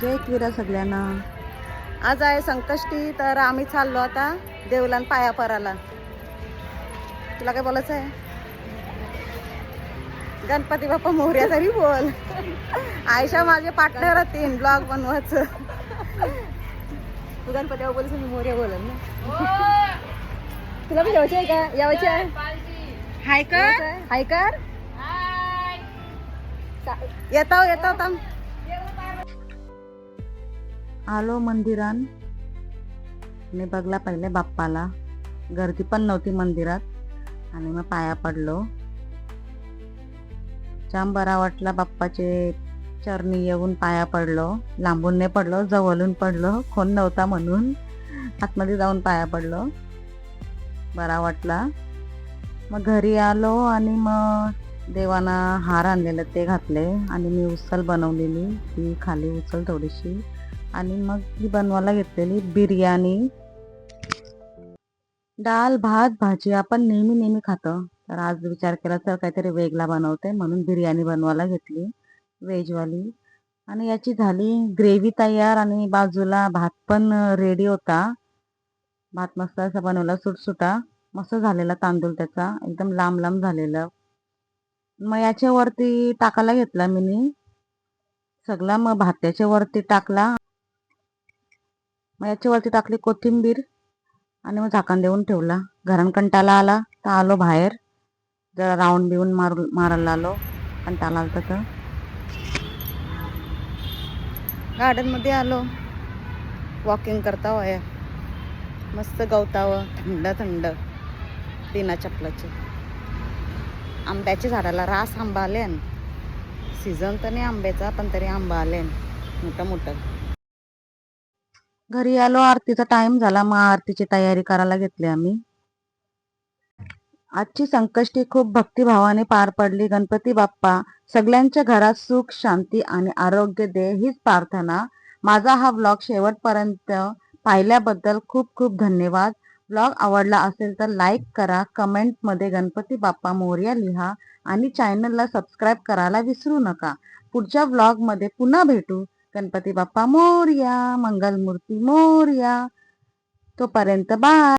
जय एकविरा सगळ्यांना. आज आहे संकष्टी, तर आम्ही चाललो आता देवलान पाया पराला. तुला काय बोलायचं आहे? गणपती बाप्पा मोरया तरी बोल. आयशा माझे पार्टनर होती ब्लॉग बनवायचं. तू गणपती बाप्पा बोलस, मी मोरया बोलल ना. तुला पण यायचं आहे का? यायचं आहे? हाय कर, हाय कर. येतो येतो थांब. आलो मंदिरात आणि बघला पहिले बाप्पाला. गर्दी पण नव्हती मंदिरात आणि मग पाया पडलो. जाम बरा वाटला. बाप्पाचे चरणी येऊन पाया पडलो. लांबून नाही पडलो, जवळून पडलो. कोण नव्हता म्हणून आतमध्ये जाऊन पाया पडलो. बरा वाटला. मग घरी आलो आणि मग देवाना हार आणलेलं ते घातले आणि मी उसल बनवलेली ती खाली उचल थोडीशी. आणि मग ही बनवायला घेतलेली बिर्याणी. डाळ भात भाजी आपण नेहमी नेहमी खातो, तर आज विचार केला तर काहीतरी वेगळा बनवते म्हणून बिर्याणी बनवायला घेतली व्हेजवाली. आणि याची झाली ग्रेव्ही तयार आणि बाजूला भात पण रेडी होता. भात मस्त असा बनवला सुटसुटा, मस्त झालेला तांदूळ त्याचा एकदम लांब लांब झालेलं. मग याच्यावरती टाकायला घेतला मी सगळा. मग भाताच्या वरती टाकला. मग याच्यावरती टाकली कोथिंबीर आणि मग झाकण देऊन ठेवला. घरान कंटाळा आला तर आलो बाहेर, जरा राऊंड बिऊन मारायला आलो. कंटाळा आला तर गार्डन मध्ये आलो. वॉकिंग करता वया मस्त गवतावं थंड थंड बिना चपलाचे. आंब्याच्या झाडाला रास आंबा आले. सीझन तर नाही आंब्याचा, पण तरी आंबा आले मोठं मोठं. घरी आलो. आरतीचा टाइम झाला. मग आरतीची तयारी करायला घेतली आम्ही. आजची संकष्टी खूप भक्तिभावाने पार पडली. गणपती बाप्पा सगळ्यांच्या घरात सुख शांती आणि आरोग्य दे हीच प्रार्थना. माझा हा व्लॉग शेवटपर्यंत पाहिल्याबद्दल खूप खूप धन्यवाद. व्लॉग आवडला असेल तर लाईक करा, कमेंट मध्ये गणपती बाप्पा मोरया लिहा आणि चॅनलला सबस्क्राईब करायला विसरू नका. पुढच्या व्लॉग मध्ये पुन्हा भेटू. गणपती बाप्पा मोरया, मंगलमूर्ती मोरया. तोपर्यंत बाय.